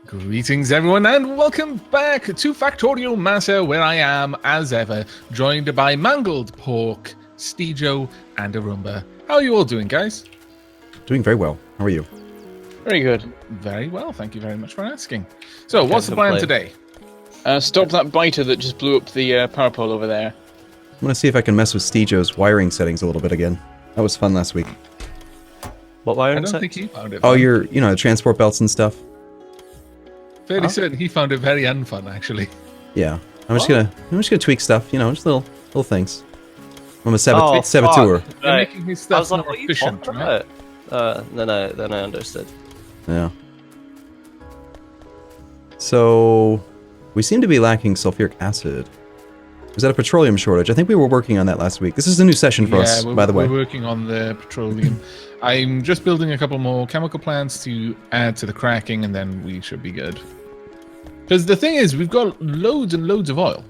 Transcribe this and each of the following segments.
Greetings everyone and welcome back to Factorio MASA, where I am, as ever, joined by Mangled Pork, Steejo and Arumba. How are you all doing, guys? Doing very well. How are you? Very good. Very well, thank you very much for asking. So, what's the plan today? Stop that biter that just blew up the power pole over there. I'm going to see if I can mess with Steejo's wiring settings a little bit again. That was fun last week. What wiring I don't settings? think he found it Oh, fun. the transport belts and stuff. Fairly certain he found it very unfun, actually. Yeah. I'm just gonna tweak stuff, just little things. I'm a saboteur. You're making his I stuff was like, more what are you efficient, talking right? about? Then I understood. Yeah. So, we seem to be lacking sulfuric acid. Is that a petroleum shortage? I think we were working on that last week. This is a new session for us, by the way. We're working on the petroleum. I'm just building a couple more chemical plants to add to the cracking, and then we should be good. Because the thing is, we've got loads and loads of oil.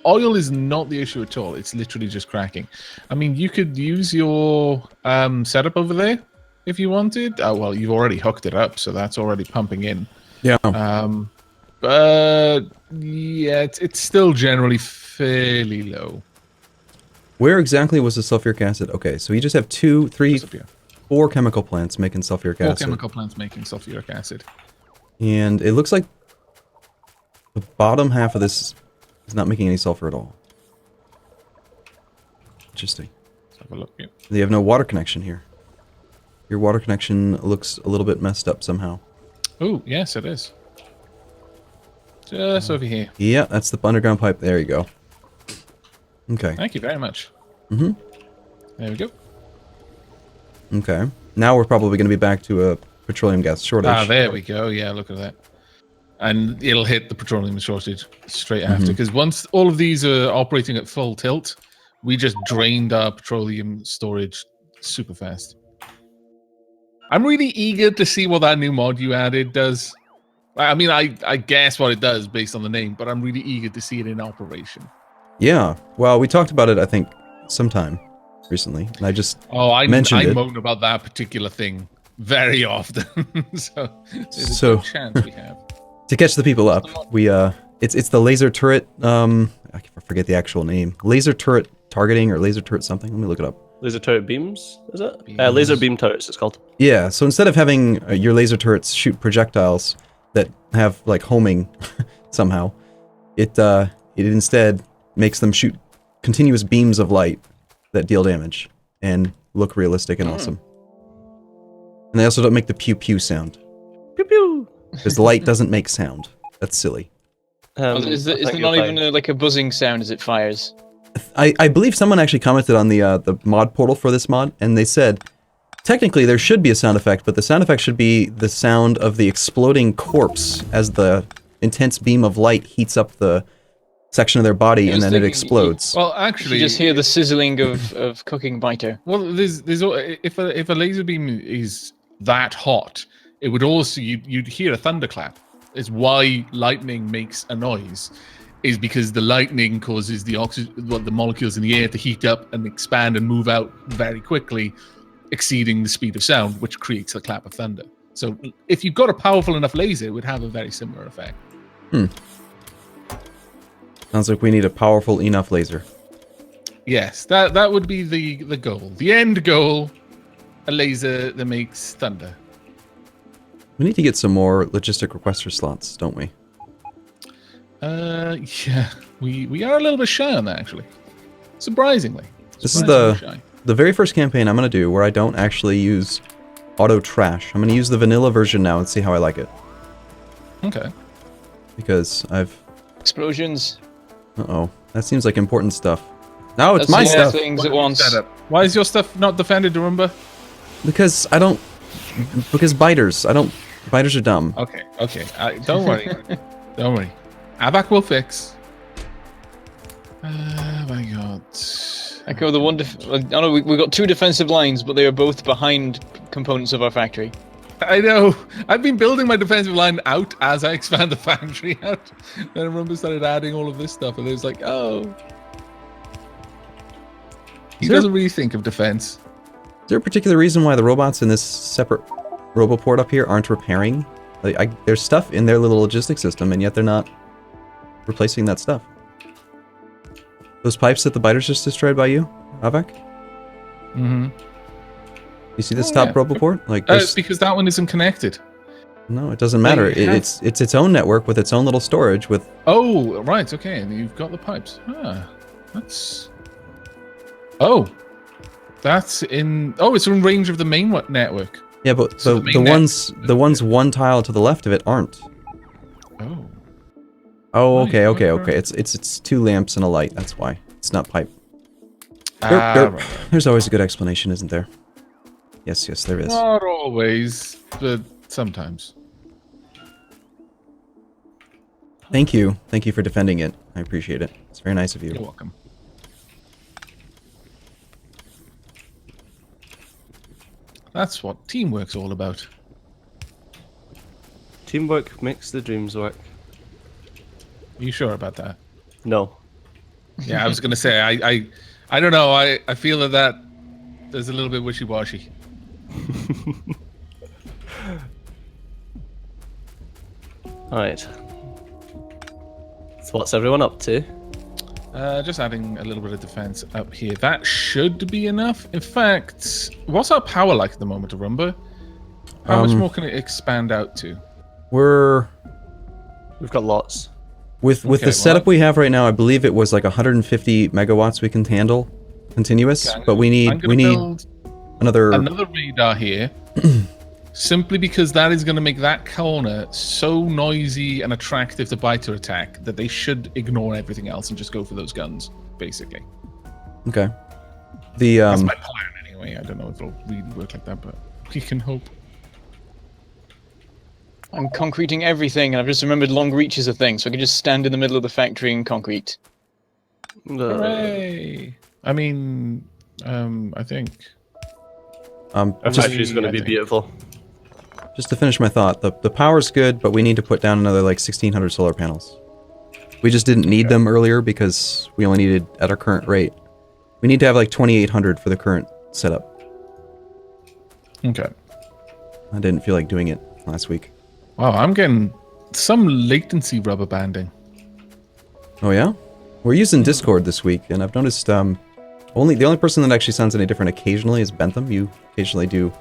Oil is not the issue at all. It's literally just cracking. I mean, you could use your setup over there if you wanted. Oh, well, you've already hooked it up, so that's already pumping in. Yeah. But yeah, it's still generally fairly low. Where exactly was the sulfuric acid? Okay, so you just have 2, 3, 4 chemical plants making sulfuric acid. 4 chemical plants making sulfuric acid. And it looks like the bottom half of this is not making any sulfur at all. Interesting. Let's have a look here. They have no water connection here. Your water connection looks a little bit messed up somehow. Oh, yes, it is. Just over here. Yeah, that's the underground pipe. There you go. Okay. Thank you very much. Mm-hmm. There we go. Okay. Now we're probably going to be back to a petroleum gas shortage. Ah, there we go. Yeah, look at that. And it'll hit the petroleum shortage straight after, because once all of these are operating at full tilt, we just drained our petroleum storage super fast. I'm really eager to see what that new mod you added does. I mean, I guess what it does based on the name, but I'm really eager to see it in operation. Yeah. Well, we talked about it, I think, sometime recently. And I just mentioned it. I moan about that particular thing very often. So there's a good chance we have. To catch the people up, it's the laser turret, I forget the actual name. Laser turret targeting or laser turret something. Let me look it up. Laser turret beams, is it? Laser beam turrets, it's called. Yeah, so instead of having your laser turrets shoot projectiles that have, like, homing somehow, it instead makes them shoot continuous beams of light that deal damage and look realistic and awesome. And they also don't make the pew-pew sound. Pew-pew! Because the light doesn't make sound. That's silly. Is there not even like a buzzing sound as it fires? I believe someone actually commented on the mod portal for this mod, and they said, technically there should be a sound effect, but the sound effect should be the sound of the exploding corpse as the intense beam of light heats up the section of their body, and then it explodes. Well, actually, you just hear the sizzling of cooking biter. Well, there's if a laser beam is that hot, it would also you'd hear a thunderclap. It's why lightning makes a noise, is because the lightning causes the molecules in the air to heat up and expand and move out very quickly, exceeding the speed of sound, which creates a clap of thunder. So if you've got a powerful enough laser, it would have a very similar effect. Sounds like we need a powerful enough laser. Yes, that would be the goal. The end goal, a laser that makes thunder. We need to get some more logistic requester slots, don't we? Yeah, we are a little bit shy on that, actually. Surprisingly. This is the very first campaign I'm going to do where I don't actually use auto trash. I'm going to use the vanilla version now and see how I like it. Okay. Because I've... Explosions. Uh-oh. That seems like important stuff. No, it's That's my stuff. Things at once. Why is your stuff not defended, Arumba? Because I don't... Because biters. Biters are dumb. Okay. Don't worry. Don't worry. Abac will fix. Oh my god. Echo, the one... we've got 2 defensive lines, but they are both behind components of our factory. I know. I've been building my defensive line out as I expand the factory out. Then Arumba started adding all of this stuff, and it was like, oh. He doesn't really think of defense. Is there a particular reason why the robots in this separate roboport up here aren't repairing Like, there's stuff in their little logistics system, and yet they're not replacing that stuff. Those pipes that the biters just destroyed by you, Avak? Mm-hmm. You see this top yeah. roboport? Like, It's because that one isn't connected. no, it doesn't matter. It's its own network with its own little storage with... Oh, right, okay, and you've got the pipes. That's... Oh! That's in... Oh, it's in range of the main network. Yeah, but So the ones one tile to the left of it aren't. Oh. Oh, Right, okay. It's 2 lamps and a light, that's why. It's not pipe. Right. There's always a good explanation, isn't there? Yes, there is. Not always, but sometimes. Thank you for defending it. I appreciate it. It's very nice of you. You're welcome. That's what teamwork's all about. Teamwork makes the dreams work. Are you sure about that? No. Yeah, I was gonna say I don't know. I feel that there's a little bit wishy-washy. Alright. So what's everyone up to? Just adding a little bit of defense up here. That should be enough. In fact, what's our power like at the moment, Arumba? How much more can it expand out to? We've got lots. With the setup we have right now, I believe it was like 150 megawatts we can handle continuous, Okay, but we need build another radar here. Simply because that is going to make that corner so noisy and attractive to biter attack that they should ignore everything else and just go for those guns, basically. Okay. That's my plan anyway. I don't know if it'll really work like that, but we can hope. I'm concreting everything, and I've just remembered long reach is a thing, so I can just stand in the middle of the factory and concrete. Hooray! I mean, I think... Our factory's going to be beautiful. Just to finish my thought, the power's good, but we need to put down another like 1,600 solar panels. We just didn't need them earlier because we only needed at our current rate. We need to have like 2,800 for the current setup. Okay. I didn't feel like doing it last week. Wow, I'm getting some latency rubber banding. Oh yeah? We're using Discord this week, and I've noticed the only person that actually sounds any different occasionally is Bentham. You occasionally do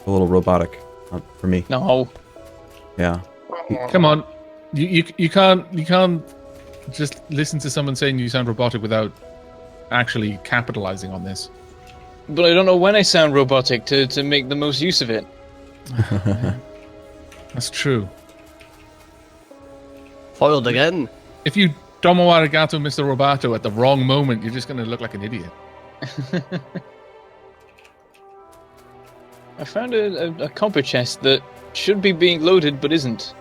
a little robotic for me. No. Yeah. Come on, you can't just listen to someone saying you sound robotic without actually capitalizing on this. But I don't know when I sound robotic to make the most use of it. That's true. Foiled again. If you Domo arigato, Mr. Roboto, at the wrong moment, you're just going to look like an idiot. I found a copper chest that should be being loaded but isn't.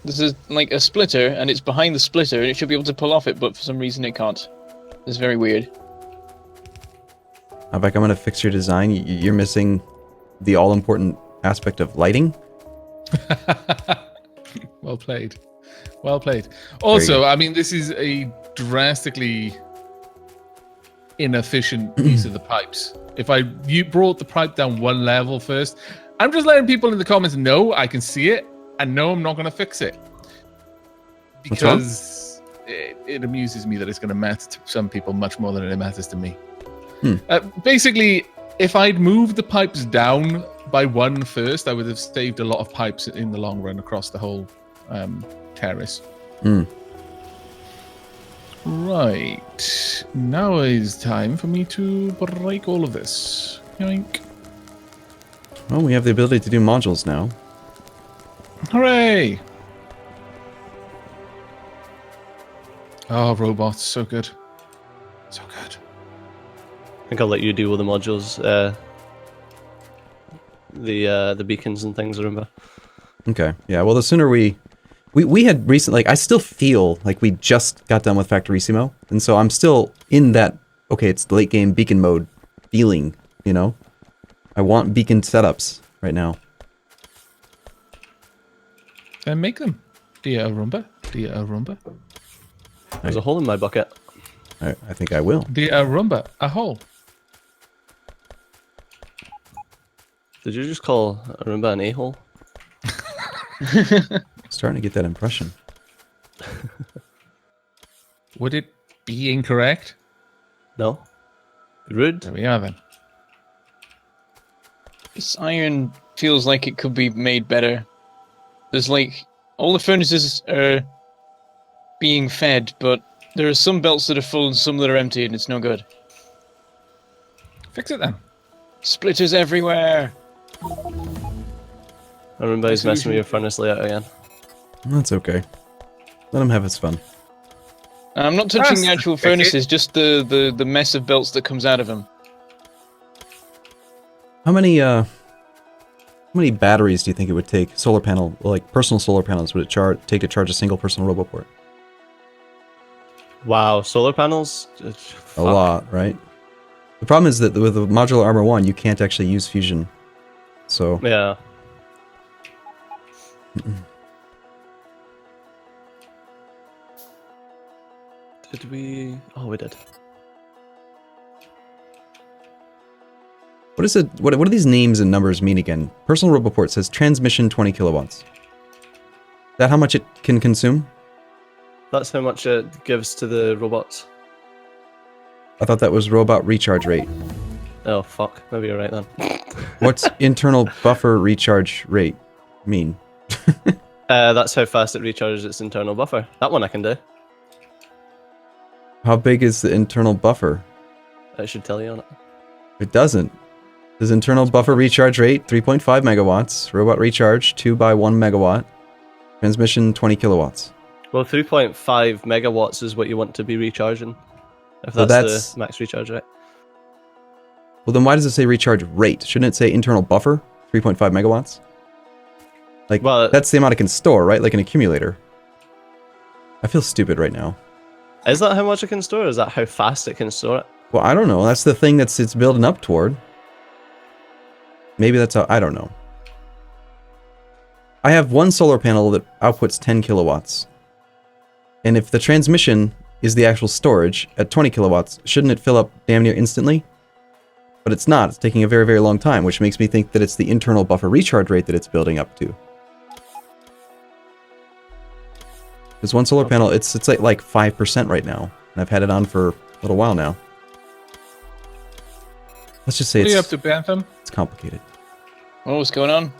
This is like a splitter, and it's behind the splitter, and it should be able to pull off it, but for some reason it can't. It's very weird. I'm going to fix your design. You're missing the all-important aspect of lighting. Well played. Well played. Also, I mean, this is a drastically inefficient use of the pipes. If you brought the pipe down one level first, I'm just letting people in the comments know I can see it, and no, I'm not going to fix it. Because it amuses me that it's going to matter to some people much more than it matters to me. Basically, if I'd moved the pipes down by one first, I would have saved a lot of pipes in the long run across the whole terrace. Right. Now is time for me to break all of this. Yoink. Well, we have the ability to do modules now. Hooray! Oh, robots, so good. So good. I think I'll let you deal with the modules, the beacons and things, remember? Okay. Yeah, well, the sooner we had recently, like, I still feel like we just got done with Factorissimo, and so I'm still in that, okay, it's late game beacon mode feeling, you know? I want beacon setups right now. Then make them. Dear Arumba. Dear Arumba. There's a hole in my bucket. I think I will. Dear Arumba. A hole. Did you just call Arumba an a-hole? Starting to get that impression. Would it be incorrect? No. Rude. There we are then. This iron feels like it could be made better. There's like all the furnaces are being fed, but there are some belts that are full and some that are empty, and it's no good. Fix it then. Splitters everywhere. Arumba is messing with your furnace layout again. That's okay. Let him have his fun. I'm not touching the That's actual okay. furnaces, just the mess of belts that comes out of them. How many batteries do you think it would take, solar panel, like personal solar panels, would it take to charge a single personal roboport? Wow, solar panels? A lot, right? The problem is that with the modular armor 1, you can't actually use fusion. So, Yeah. Did we... Oh, we did. what is it? What do these names and numbers mean again? Personal roboport says transmission 20 kilowatts. Is that how much it can consume? That's how much it gives to the robots. I thought that was robot recharge rate. Oh, fuck. Maybe you're right then. What's internal buffer recharge rate mean? That's how fast it recharges its internal buffer. That one I can do. How big is the internal buffer? I should tell you on it. It doesn't. Does internal buffer recharge rate 3.5 megawatts, robot recharge 2 by 1 megawatt, transmission 20 kilowatts. Well, 3.5 megawatts is what you want to be recharging. If So that's the max recharge rate. Well, then why does it say recharge rate? Shouldn't it say internal buffer 3.5 megawatts? Like, Well, that's the amount it can store, right? Like an accumulator. I feel stupid right now. Is that how much it can store, or is that how fast it can store it? Well, I don't know. That's the thing it's building up toward. Maybe that's how... I don't know. I have one solar panel that outputs 10 kilowatts. And if the transmission is the actual storage at 20 kilowatts, shouldn't it fill up damn near instantly? But it's not. It's taking a very, very long time, which makes me think that it's the internal buffer recharge rate that it's building up to. Because one solar panel, it's like 5% right now. And I've had it on for a little while now. Let's just say What are you up to, Bantham? it's complicated. Oh, what's going on?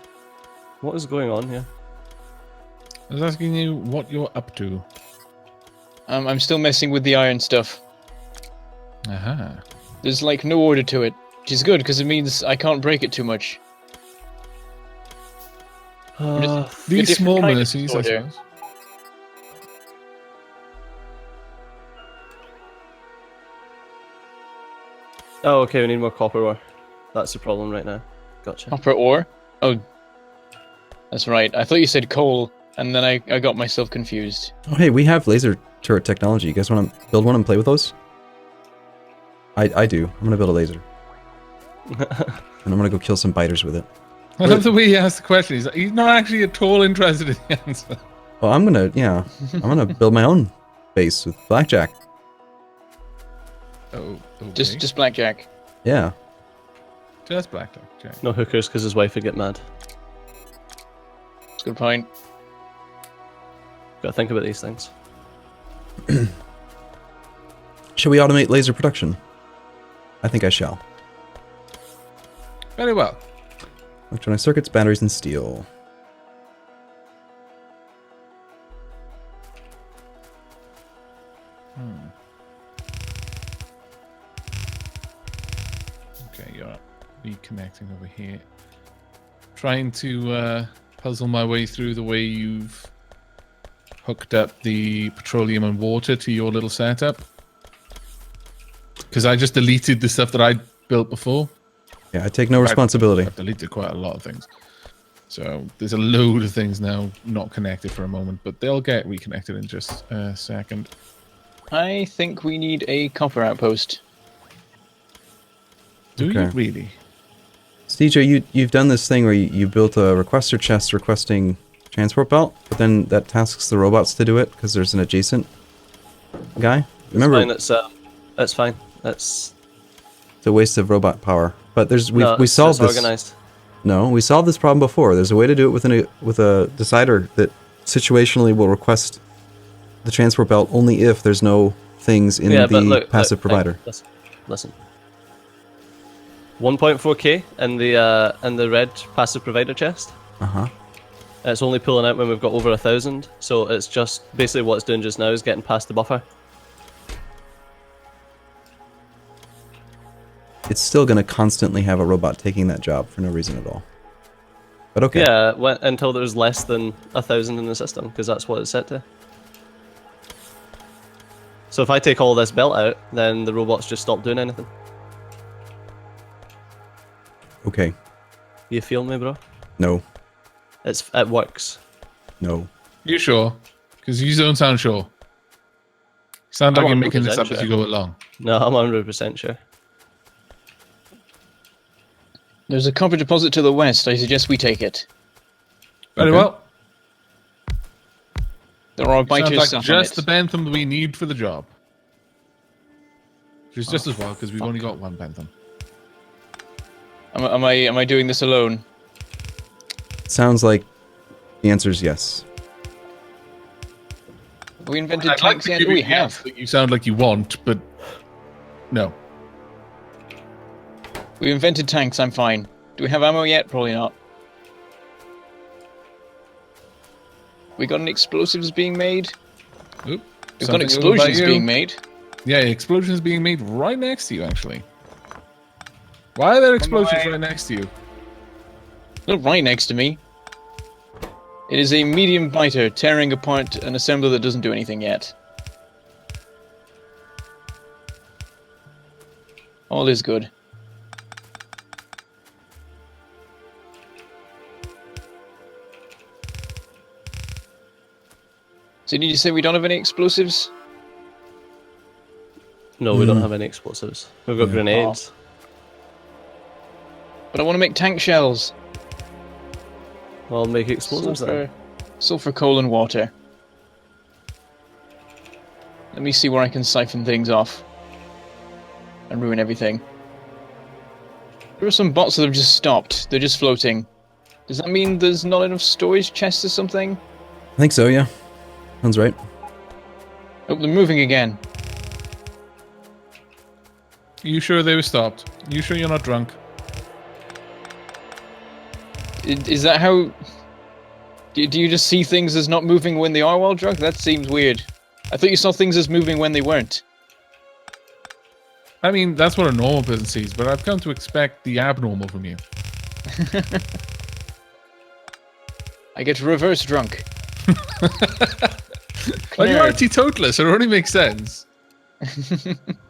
What is going on here? I was asking you what you're up to. I'm still messing with the iron stuff. Aha. There's like no order to it, which is good because it means I can't break it too much. A These different small kind of mercies, I order. suppose. Oh, okay, we need more copper ore. That's the problem right now. Gotcha. Copper ore? Oh, that's right. I thought you said coal, and then I got myself confused. Oh, hey, we have laser turret technology. You guys want to build one and play with those? I do. I'm going to build a laser. And I'm going to go kill some biters with it. I love the way he asked the question. He's not actually at all interested in the answer. Well, I'm going to, yeah. I'm going to build my own base with blackjack. Oh, okay. Just blackjack. Yeah. Just blackjack. Jack. No hookers because his wife would get mad. That's a good point. Gotta think about these things. Shall we automate laser production? I think I shall. Very well. Electronic circuits, batteries, and steel. Okay, you're reconnecting over here. Trying to puzzle my way through the way you've hooked up the petroleum and water to your little setup. Because I just deleted the stuff that I built before. Yeah, I take no responsibility. I've deleted quite a lot of things. So there's a load of things now not connected for a moment, but they'll get reconnected in just a second. I think we need a copper outpost. Do Okay. you really? CJ, you've done this thing where you built a requester chest requesting transport belt, but then that tasks the robots to do it because there's an adjacent guy. Remember, It's fine. It's it's a waste of robot power. But there's we no, solved it's this. organized. No, we solved this problem before. There's a way to do it with a decider that situationally will request the transport belt only if there's no things in the passive provider. Listen. 1.4k in the red passive provider chest. It's only pulling out when we've got over 1,000, so it's just basically what it's doing just now is getting past the buffer. It's still going to constantly have a robot taking that job for no reason at all. But okay. Yeah, until there's less than 1,000 in the system, because that's what it's set to. So if I take all this belt out, then the robots just stop doing anything. Okay. You feel me, bro? No. It works. No. You sure? Because you don't sound sure. Sound like I'm you're making this 100% up as you go along. No, I'm 100% sure. There's a copper deposit to the west. I suggest we take it. Very Okay. well. There are Sounds biters like stuff just the on it. bentham we need for the job. Which is just as well, because we've only got one bentham. Am I doing this alone? Sounds like the answer is yes. Have we invented I'd like tanks to yet? give We you the have. answer that you sound like you want, but no. We invented tanks. I'm fine. Do we have ammo yet? Probably not. We got any explosives being made? Oop, We've got something over by explosions you. being made. Yeah, explosions being made right next to you, actually. Why are there explosions right next to you? Not right next to me. It is a medium biter tearing apart an assembler that doesn't do anything yet. All is good. So did you say we don't have any explosives? No, we don't have any explosives. We've got grenades. But I want to make tank shells. Well, make explosives then. Sulfur, coal, and water. Let me see where I can siphon things off. And ruin everything. There are some bots that have just stopped. They're just floating. Does that mean there's not enough storage chests or something? I think so, yeah. Sounds right. Oh, they're moving again. You sure they were stopped? You sure you're not drunk? Is that how... Do you just see things as not moving when they are while drunk? That seems weird. I thought you saw things as moving when they weren't. I mean, that's what a normal person sees, but I've come to expect the abnormal from you. I get reverse drunk. Well, you are a teetotaler, so it only makes sense.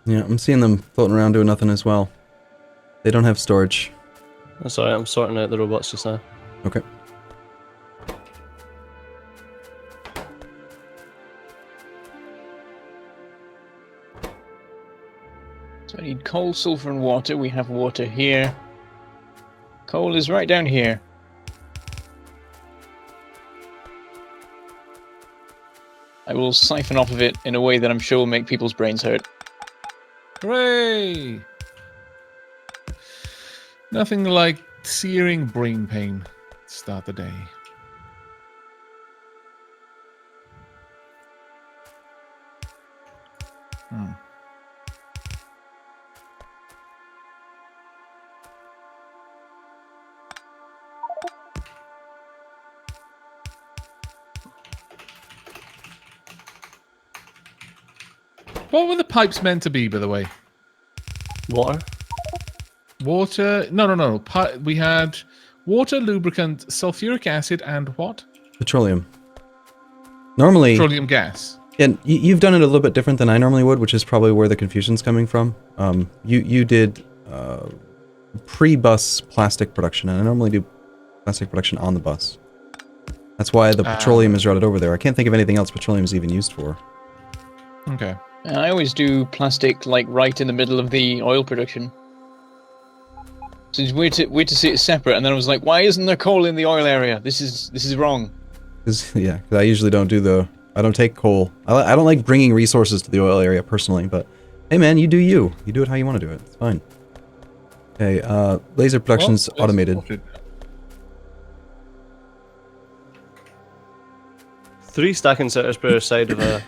Yeah, I'm seeing them floating around doing nothing as well. They don't have storage. That's alright, I'm sorting out the robots just now. Okay. So I need coal, sulfur, and water. We have water here. Coal is right down here. I will siphon off of it in a way that I'm sure will make people's brains hurt. Hooray! Nothing like searing brain pain to start the day. What were the pipes meant to be, by the way? Water? Water? No. We had water, lubricant, sulfuric acid, and what? Petroleum. Normally... Petroleum gas. Yeah, you've done it a little bit different than I normally would, which is probably where the confusion's coming from. You did pre-bus plastic production, and I normally do plastic production on the bus. That's why the petroleum is routed over there. I can't think of anything else petroleum is even used for. Okay. I always do plastic like right in the middle of the oil production. So it's weird to see it separate, and then I was like, why isn't there coal in the oil area? This is wrong. Cause I usually don't do I don't take coal. I don't like bringing resources to the oil area personally, but hey man, you do you. You do it how you want to do it. It's fine. Okay, laser production's automated. 3 stack inserters per side of a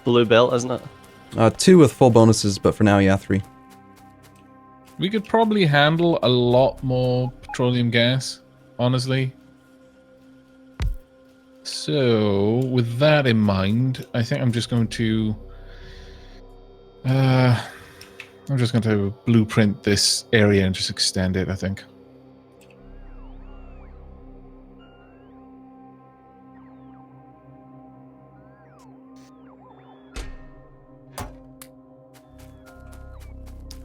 blue belt, isn't it? 2 with full bonuses, but for now, yeah, 3. We could probably handle a lot more petroleum gas, honestly. So, with that in mind, I think I'm just going to blueprint this area and just extend it, I think.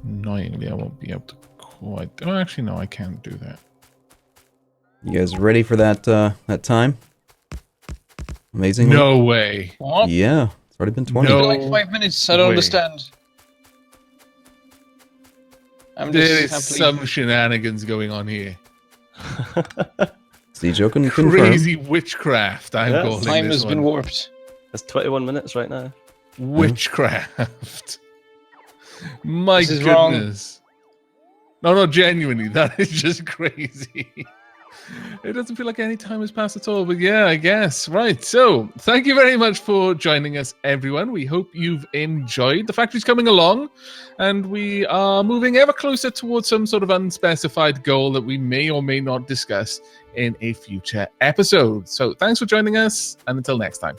Annoyingly, I won't be able to quite... Oh, actually, no, I can't do that. You guys ready for that that time? Amazing. No way. What? Yeah, it's already been 20. No. Like 5 minutes. I don't way. understand. I'm There just is happily... some shenanigans going on here. See, Joe can confirm. Crazy witchcraft, I'm Yes. calling Time this has one. been warped. It's 21 minutes right now. Witchcraft. My This is wrong. goodness. No, genuinely, that is just crazy. It doesn't feel like any time has passed at all, but yeah, I guess. Right, so thank you very much for joining us, everyone. We hope you've enjoyed. The factory's coming along, and we are moving ever closer towards some sort of unspecified goal that we may or may not discuss in a future episode. So thanks for joining us, and until next time,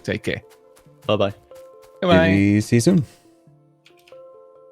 take care. Bye bye. Goodbye. See you soon.